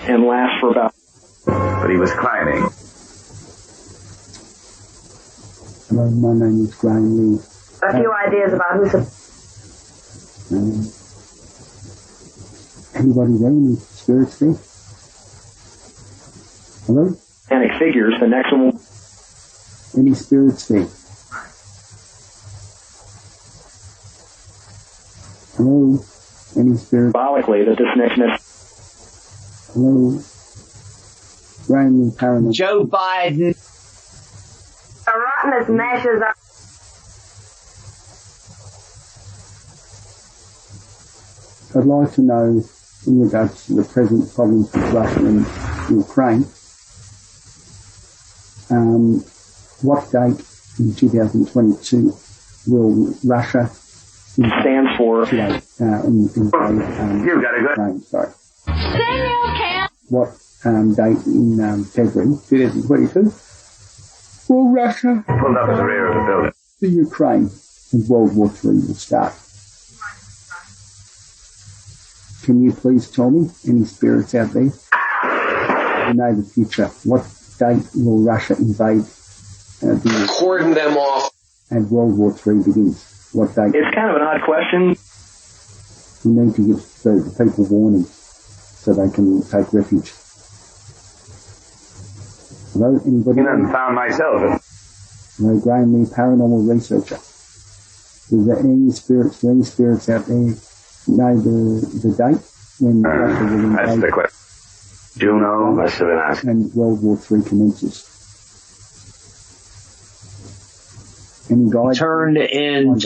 and last for about... But he was climbing. Hello, my name is Graham Leer. A few ideas about who's... Anybody there? Any spirits there? Hello? Panic figures. The next one will... Any spirits there? Hello? Any spirits? Symbolically, that this next message... Hello? Graham Leer, Paranormal. Joe Biden. The rottenness meshes up. I'd like to know, in regards to the present problems with Russia and Ukraine, what date in 2022 will Russia stands for... You've got a good... Ukraine, sorry. What date in February 2022 will Russia Pulled up at the rear of the building. The Ukraine and World War III will start? Can you please tell me, any spirits out there who know the future, what date will Russia invade Cordon them off. And World War III begins? What date? It's kind of an odd question. We need to give the people warning so they can take refuge. Hello, anybody? You haven't found myself. Hello, Graham Leer, Paranormal Researcher. Is there any spirits out there know the date when Russia will invade? That's the question. Juno must have been asking. And World War III commences. Any guys? Turned in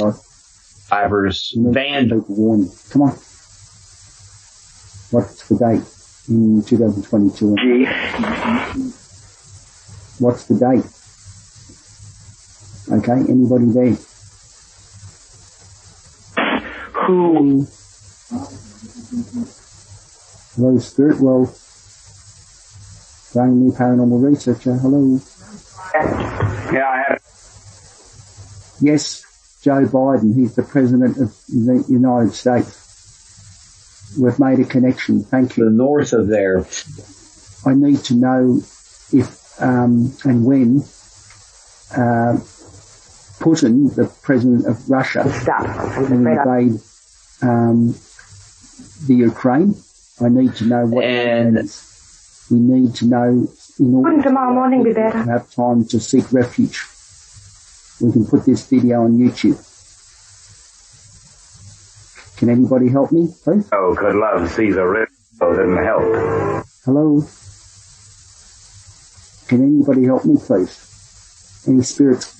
Ivers band. People warning. Come on. What's the date in 2022? G. What's the date? Okay, anybody there? Who? Hello, Spirit World. Graham Leer, Paranormal Researcher. Hello. Yeah, I had it. Yes, Joe Biden. He's the President of the United States. We've made a connection. Thank you. The north of there. I need to know if and when Putin, the President of Russia, will invade the Ukraine. I need to know what that is. We need to know in order Wouldn't tomorrow morning be better? to have time to seek refuge. We can put this video on YouTube. Can anybody help me, please? Oh, could love see the rip. Oh, didn't help. Hello? Can anybody help me, please? Any spirits?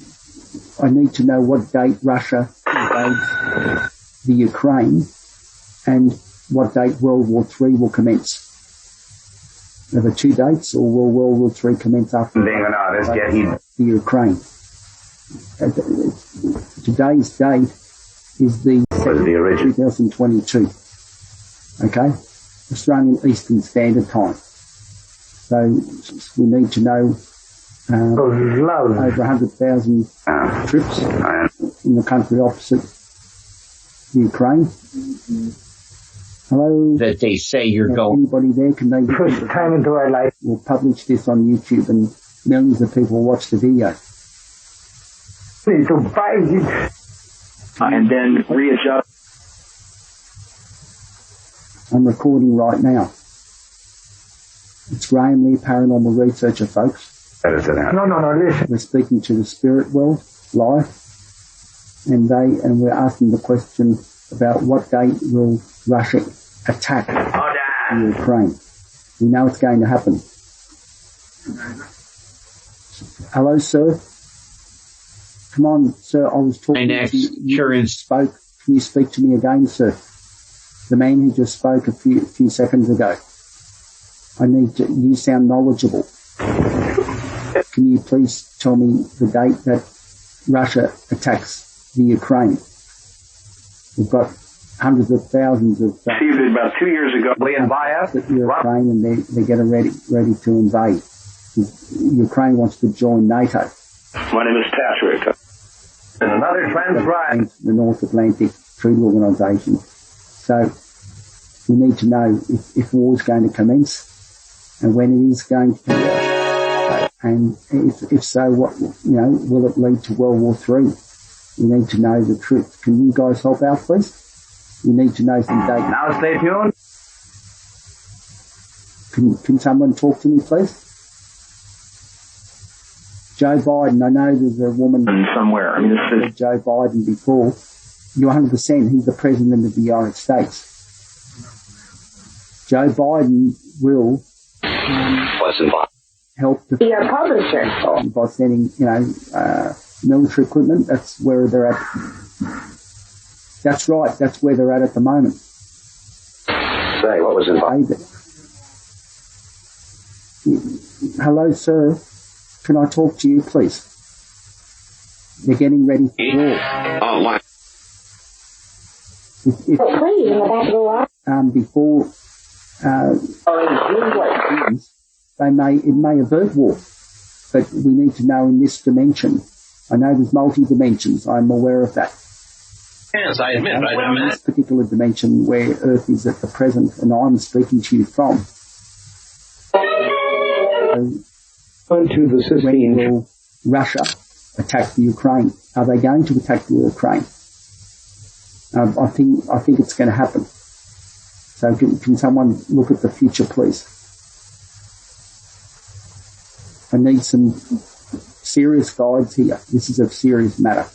I need to know what date Russia invades the Ukraine and what date World War III will commence. Are there two dates, or will World War III commence after Being an artist, yet he... the Ukraine? Today's date is the 2022. Okay? Australian Eastern Standard Time. So we need to know over 100,000 troops in the country opposite Ukraine. Hello? That they say you're going. Anybody there? Can they push time into our life? We'll publish this on YouTube and millions of people will watch the video. And then readjust. I'm recording right now. It's Graham Leer, Paranormal Researcher, folks. No, listen. We're speaking to the spirit world live, and we're asking the question about what date will Russia attack Ukraine. We know it's going to happen. Hello, sir. Come on, sir. I was talking to you. You spoke. Can you speak to me again, sir? The man who just spoke a few seconds ago. I need to. You sound knowledgeable. Can you please tell me the date that Russia attacks the Ukraine? We've got hundreds of thousands of about 2 years ago. Ukraine, and they're getting ready to invade. Ukraine wants to join NATO. My name is Patrick. And another transcribe. The North Atlantic Treaty Organisation. So we need to know if war is going to commence and when it is going to be, and if so, what, will it lead to World War III? We need to know the truth. Can you guys help out, please? We need to know some data. Now stay tuned. Can someone talk to me, please? Joe Biden, I know there's a woman somewhere. I mean, this is Joe Biden before. You're 100%. He's the president of the United States. Joe Biden will help to Be a publisher. by sending, military equipment. That's where they're at. That's right. That's where they're at the moment. Say, what was involved? Hello, sir. Can I talk to you, please? They're getting ready for war. Please, in the back of the line. Before it may avert war, but we need to know in this dimension. I know there's multi-dimensions. I'm aware of that. Yes, I admit, but in this particular dimension where Earth is at the present, and I'm speaking to you from. To the 16th. When will Russia attack the Ukraine? Are they going to attack the Ukraine? I think it's going to happen. So can someone look at the future, please? I need some serious guides here. This is a serious matter.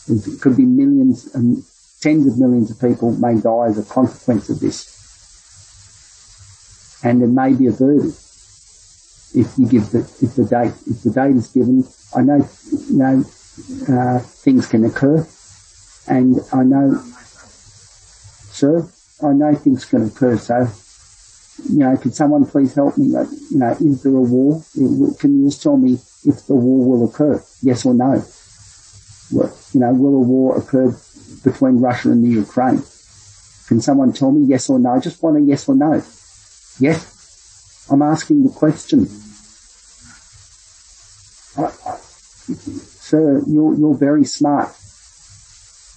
It could be millions and tens of millions of people may die as a consequence of this. And it may be averted if you give if the date is given. I know, things can occur, and I know, sir, I know things can occur. So, could someone please help me? Is there a war? Can you just tell me if the war will occur? Yes or no? Will a war occur between Russia and the Ukraine? Can someone tell me yes or no? I just want a yes or no. Yes? I'm asking the question. Sir, you're very smart.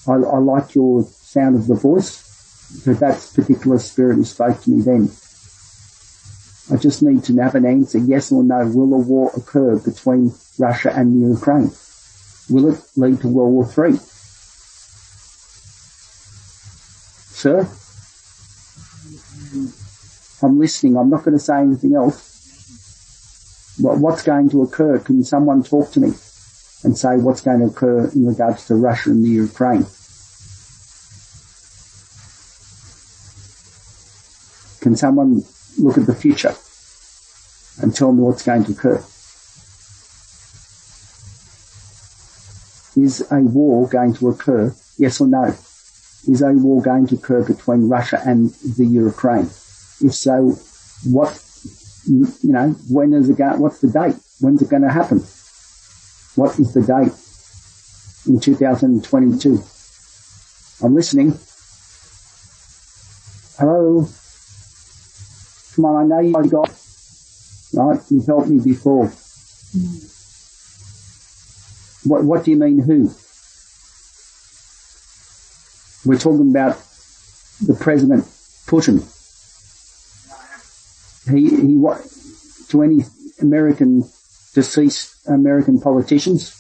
I like your sound of the voice, but that particular spirit who spoke to me then. I just need to have an answer, yes or no. Will a war occur between Russia and the Ukraine? Will it lead to World War III? Sir? I'm listening. I'm not going to say anything else. What's going to occur? Can someone talk to me and say what's going to occur in regards to Russia and the Ukraine? Can someone look at the future and tell me what's going to occur? Is a war going to occur? Yes or no? Is a war going to occur between Russia and the Ukraine? If so, when is it going? What's the date? When's it going to happen? What is the date? In 2022. I'm listening. Hello? Come on, I know you got, right? You've helped me before. What do you mean who? We're talking about the President Putin. He to any deceased American politicians,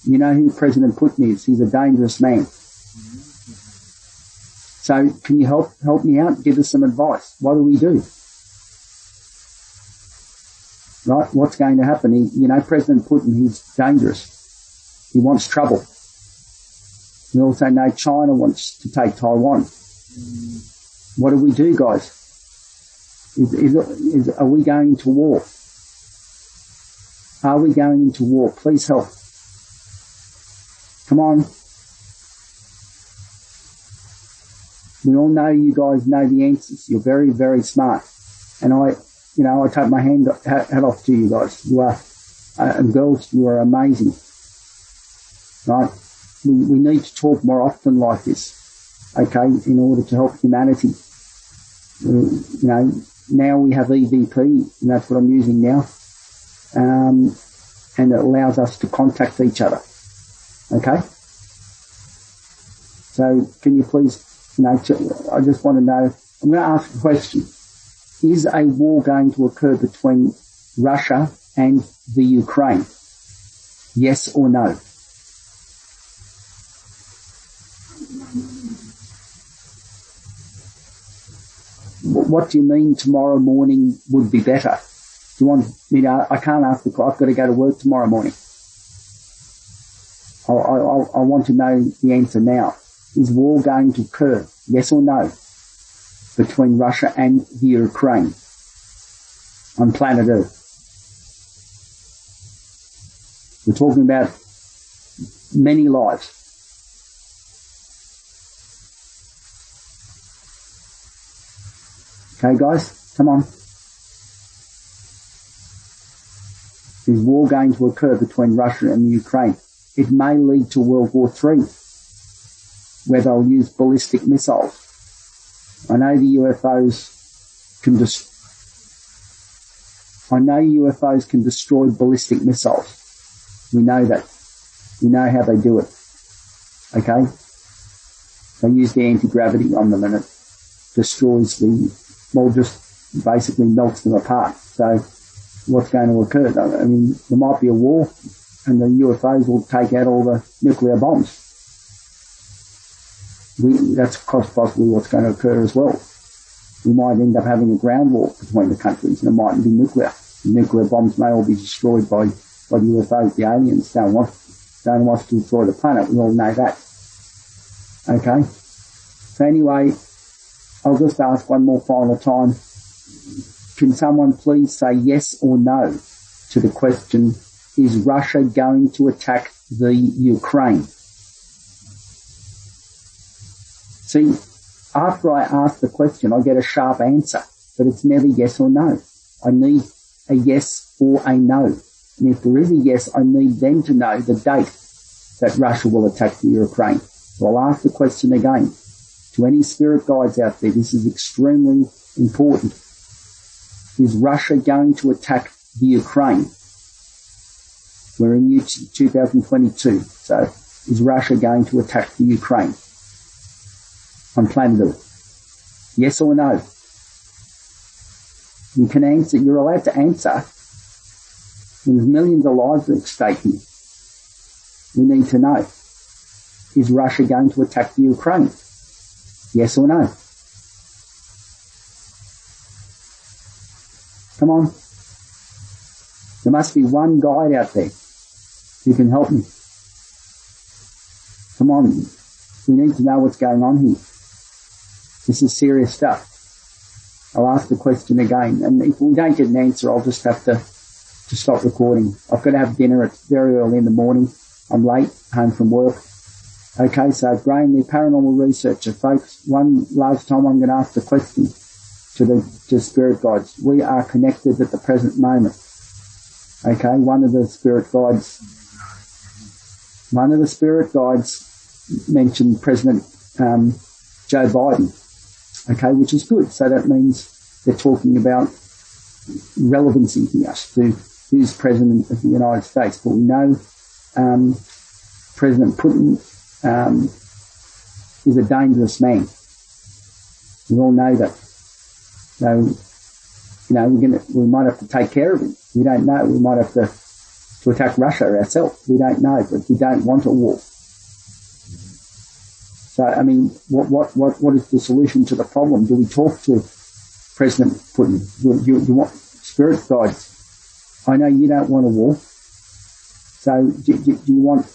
you know who President Putin is. He's a dangerous man. So can you help me out? Give us some advice. What do we do? Right? What's going to happen? President Putin, he's dangerous. He wants trouble. We also know China wants to take Taiwan. What do we do, guys? Are we going into war? Are we going into war? Please help. Come on. We all know you guys know the answers. You're very, very smart. And I take my hat off to you guys. You are, and girls, you are amazing. Right? We need to talk more often like this. Okay? In order to help humanity. Now we have EVP, and that's what I'm using now. And it allows us to contact each other. Okay? So can you please, I just want to know, I'm going to ask a question. is a war going to occur between Russia and the Ukraine? Yes or no? What do you mean tomorrow morning would be better? Do you want me to, I can't ask I've got to go to work tomorrow morning. I want to know the answer now. Is war going to occur? Yes or no? Between Russia and the Ukraine on planet Earth. We're talking about many lives. Okay, guys, come on. Is war going to occur between Russia and the Ukraine? It may lead to World War III, where they'll use ballistic missiles. I know the UFOs can destroy ballistic missiles. We know that. We know how they do it. Okay? They use the anti-gravity on them and it destroys just basically melts them apart. So what's going to occur? I mean, there might be a war and the UFOs will take out all the nuclear bombs. That's possibly what's going to occur as well. We might end up having a ground war between the countries and it mightn't be nuclear. The nuclear bombs may all be destroyed by the UFOs. The aliens don't want to destroy the planet. We all know that. Okay? So anyway, I'll just ask one more final time. Can someone please say yes or no to the question, is Russia going to attack the Ukraine? See, after I ask the question, I get a sharp answer, but it's never yes or no. I need a yes or a no. And if there is a yes, I need them to know the date that Russia will attack the Ukraine. So I'll ask the question again. To any spirit guides out there, this is extremely important. Is Russia going to attack the Ukraine? We're in 2022, so is Russia going to attack the Ukraine on planet Earth? Yes or no? You can answer, you're allowed to answer. There's millions of lives at stake here. We need to know. Is Russia going to attack the Ukraine? Yes or no? Come on. There must be one guide out there who can help me. Come on. We need to know what's going on here. This is serious stuff. I'll ask the question again. And if we don't get an answer, I'll just have to stop recording. I've got to have dinner. It's very early in the morning. I'm late, home from work. Okay, so Graham Leer, Paranormal Researcher. Folks, one last time I'm going to ask the question to spirit guides. We are connected at the present moment. Okay, one of the spirit guides mentioned President Joe Biden. Okay, which is good. So that means they're talking about relevancy here to who's president of the United States. But we know President Putin is a dangerous man. We all know that. So, we might have to take care of him. We don't know. We might have to attack Russia ourselves. We don't know, but we don't want a war. So, I mean, what is the solution to the problem? Do we talk to President Putin? You want spirit guides? I know you don't want a war. So, do you want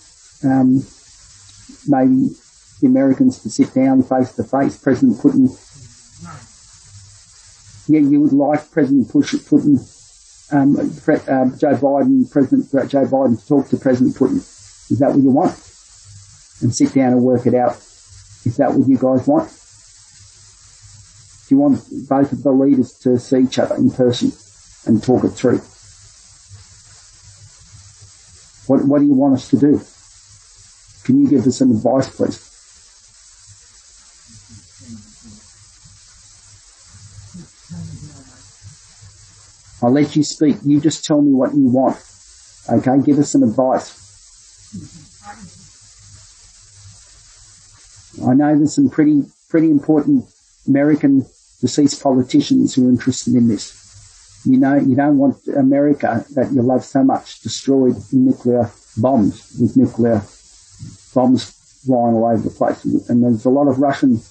maybe the Americans to sit down face to face, President Putin? Yeah, you would like President Putin, President Joe Biden to talk to President Putin. Is that what you want? And sit down and work it out. Is that what you guys want? Do you want both of the leaders to see each other in person and talk it through? What do you want us to do? Can you give us some advice, please? I'll let you speak. You just tell me what you want. Okay? Give us some advice. I know there's some pretty important American deceased politicians who are interested in this. You know, you don't want America that you love so much destroyed in nuclear bombs, with nuclear bombs flying all over the place. And there's a lot of Russian,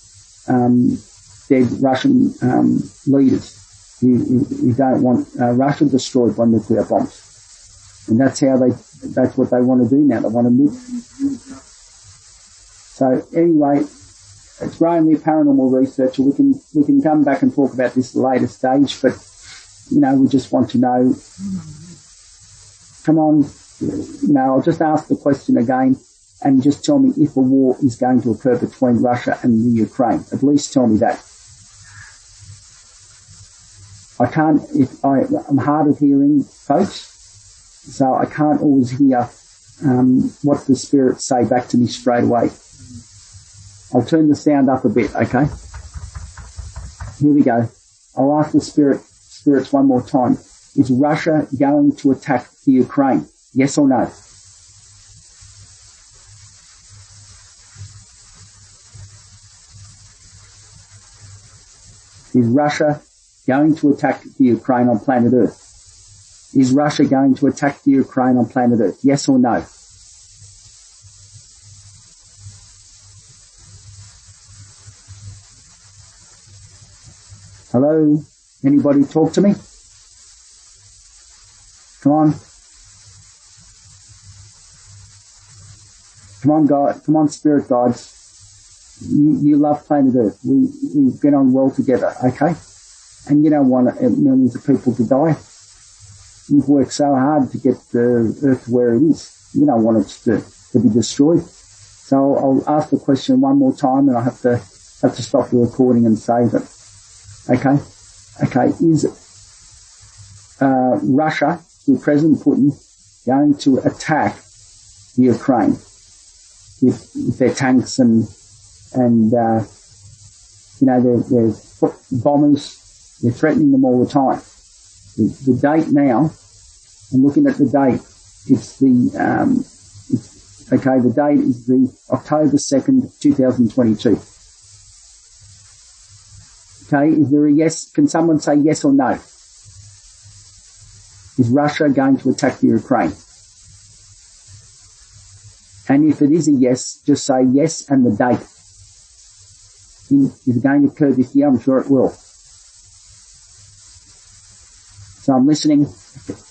dead Russian leaders who don't want Russia destroyed by nuclear bombs. And that's what they want to do now. They want to nuke. So anyway, it's Graham Leer, Paranormal Researcher. We can come back and talk about this at a later stage, but you know, we just want to know. Come on, you know, I'll just ask the question again, and just tell me if a war is going to occur between Russia and the Ukraine. At least tell me that. I'm hard of hearing, folks, so I can't always hear what the spirits say back to me straight away. I'll turn the sound up a bit, okay? Here we go. I'll ask the spirits one more time. Is Russia going to attack the Ukraine? Yes or no? Is Russia going to attack the Ukraine on planet Earth? Is Russia going to attack the Ukraine on planet Earth? Yes or no? Hello? Anybody talk to me? Come on. Come on, God. Come on, spirit guides. You love planet Earth. We get on well together, okay? And you don't want millions of people to die. You've worked so hard to get the Earth where it is. You don't want it to be destroyed. So I'll ask the question one more time, and I have to stop the recording and save it. Okay? Okay, is Russia, through President Putin, going to attack the Ukraine with their tanks and you know, their bombers? They're threatening them all the time. The date now, I'm looking at the date. It's the date is the October 2nd, 2022. Okay, is there a yes? Can someone say yes or no? Is Russia going to attack the Ukraine? And if it is a yes, just say yes and the date. Is it going to occur this year? I'm sure it will. So I'm listening,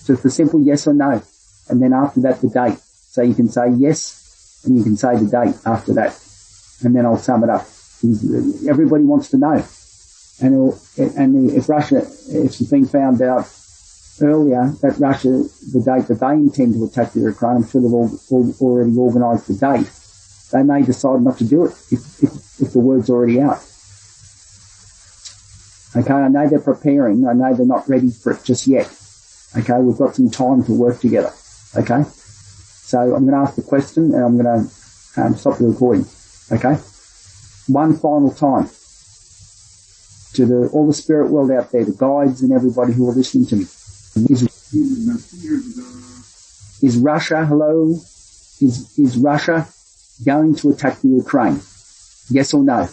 just a simple yes or no, and then after that the date. So you can say yes, and you can say the date after that, and then I'll sum it up. Everybody wants to know. And if it's been found out earlier that Russia, the date that they intend to attack the Ukraine, I'm sure they've already organised the date. They may decide not to do it if the word's already out. Okay, I know they're preparing. I know they're not ready for it just yet. Okay, we've got some time to work together. Okay, so I'm going to ask the question and I'm going to stop the recording. Okay, one final time to all the spirit world out there, the guides and everybody who are listening to me. Is Russia, hello? Is Russia going to attack the Ukraine? Yes or no?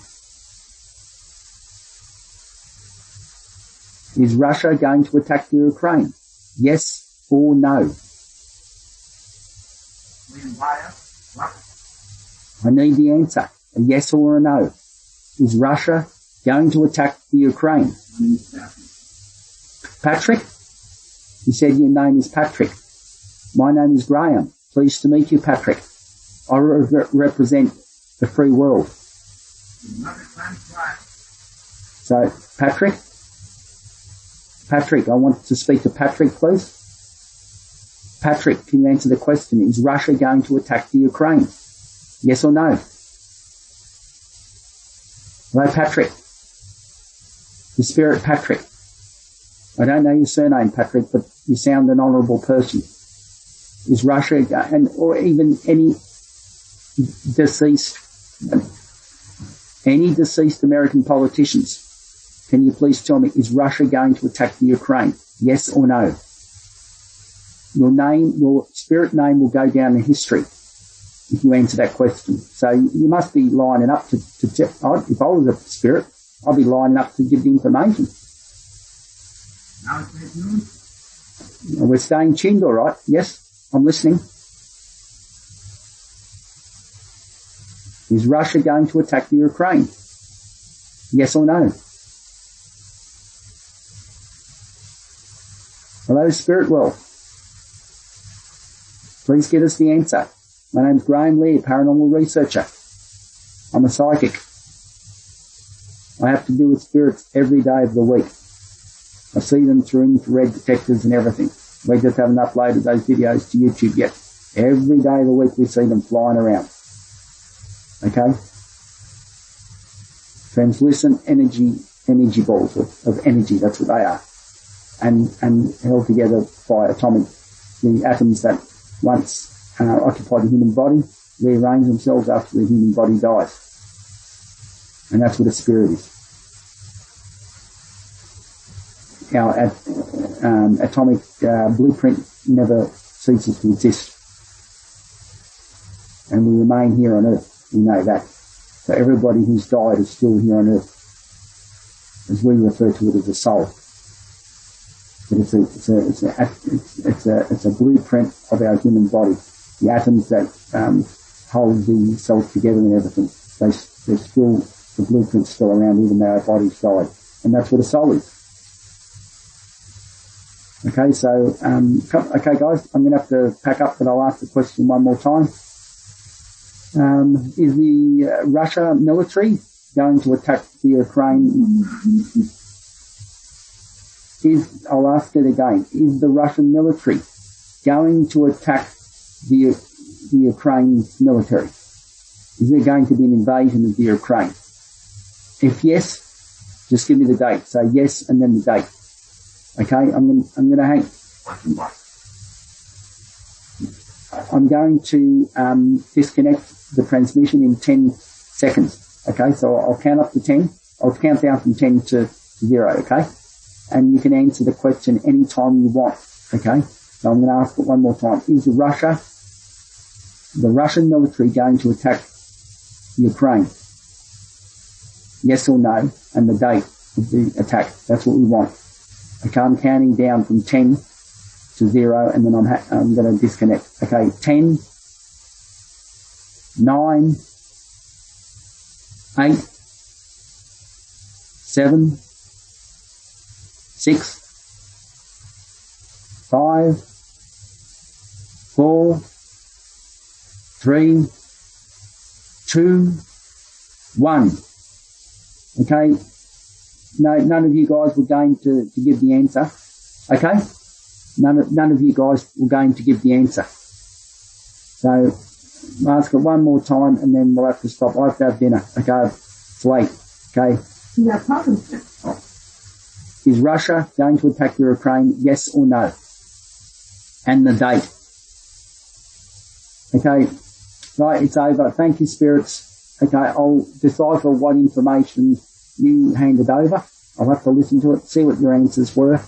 Is Russia going to attack the Ukraine? Yes or no? I need the answer. A yes or a no. Is Russia going to attack the Ukraine? Patrick? You said your name is Patrick. My name is Graham. Pleased to meet you, Patrick. I represent the free world. So, Patrick, I want to speak to Patrick, please. Patrick, can you answer the question? Is Russia going to attack the Ukraine? Yes or no? Hello, Patrick. The spirit Patrick. I don't know your surname, Patrick, but you sound an honourable person. Is Russia, or even any deceased American politicians, can you please tell me, is Russia going to attack the Ukraine? Yes or no? Your spirit name will go down in history if you answer that question. So you must be lining up to if I was a spirit, I'll be lining up to give the information. We're staying tuned, all right? Yes, I'm listening. Is Russia going to attack the Ukraine? Yes or no? Hello, Spirit World. Please give us the answer. My name's Graham Leer, Paranormal Researcher. I'm a psychic. I have to do with spirits every day of the week. I see them through infrared detectors and everything. We just haven't uploaded those videos to YouTube yet. Every day of the week we see them flying around. Okay? Translucent energy balls of energy, that's what they are. And held together by the atoms that once occupied the human body, rearrange themselves after the human body dies. And that's what a spirit is. Our atomic blueprint never ceases to exist. And we remain here on Earth. We know that. So everybody who's died is still here on Earth. As we refer to it as a soul. But it's a blueprint of our human body. The atoms that hold the cells together and everything. They're still, the blueprint's still around even though our body's died. And that's what a soul is. Okay, so, okay guys, I'm going to have to pack up, but I'll ask the question one more time. Is the Russia military going to attack the Ukraine? I'll ask it again. Is the Russian military going to attack the Ukraine's military? Is there going to be an invasion of the Ukraine? If yes, just give me the date. Say yes and then the date. Okay, I'm going to disconnect the transmission in 10 seconds. Okay, so I'll count up to 10. I'll count down from 10 to 0. Okay, and you can answer the question anytime you want. Okay, so I'm going to ask it one more time. Is the Russian military going to attack Ukraine? Yes or no, and the date of the attack. That's what we want. Okay, I'm counting down from 10 to 0, and then I'm going to disconnect. Okay, 10, 9, 8, 7, 6, 5, 4, 3, 2, 1. Okay. No, none of you guys were going to give the answer. Okay? None of you guys were going to give the answer. So, I'll ask it one more time and then we'll have to stop. I have to have dinner. Okay? It's late. Okay? No problem. Is Russia going to attack the Ukraine? Yes or no? And the date. Okay? Right, it's over. Thank you, spirits. Okay, I'll decipher what information you handed over. I'll have to listen to it, see what your answers were.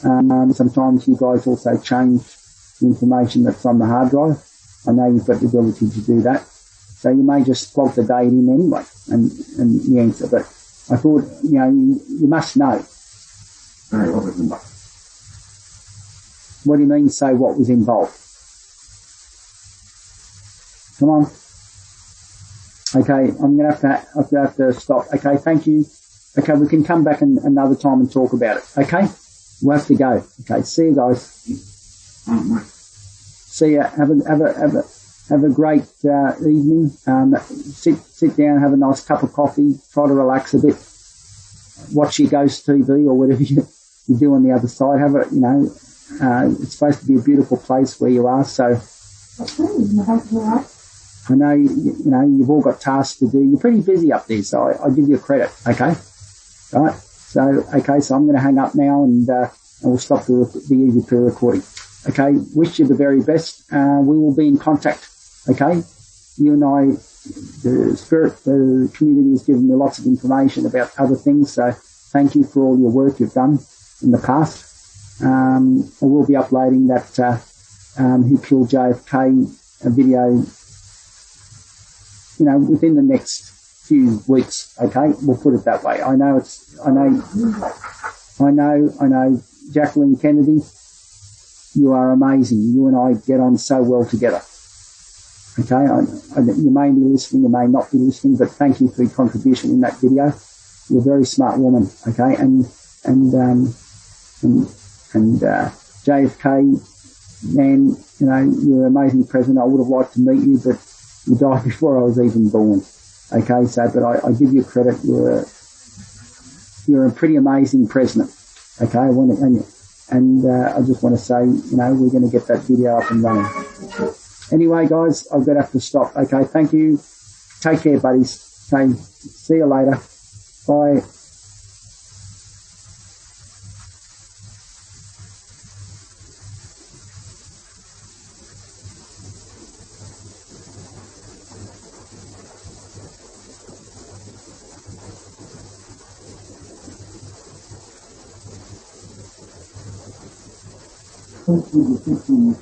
Sometimes you guys also change the information that's on the hard drive. I know you've got the ability to do that. So you may just plug the date in anyway and the answer. But I thought, you must know. What do you mean, say what was involved? Come on. Okay, I'm going to have to stop. Okay, thank you. Okay, we can come back another time and talk about it. Okay, we'll have to go. Okay, see you guys. See ya. Have a great evening. Sit down, have a nice cup of coffee. Try to relax a bit. Watch your ghost TV or whatever you do on the other side. It's supposed to be a beautiful place where you are. So. I know, you've all got tasks to do. You're pretty busy up there, so I give you credit, okay? Right? So I'm going to hang up now and we'll stop the EVP recording. Okay? Wish you the very best. We will be in contact, okay? You and I, the community has given me lots of information about other things, so thank you for all your work you've done in the past. I will be uploading that Who Killed JFK video within the next few weeks. Okay, we'll put it that way. I know, Jacqueline Kennedy, you are amazing. You and I get on so well together. Okay, you may be listening, you may not be listening, but thank you for your contribution in that video. You're a very smart woman. Okay, and JFK, man, you know, you're an amazing president. I would have liked to meet you, but you died before I was even born. Okay, so, but I give you credit. You're a pretty amazing president. Okay, I just want to say, you know, we're going to get that video up and running. Anyway, guys, I'm going to have to stop. Okay, thank you. Take care, buddies. Okay, see you later. Bye. Thank you.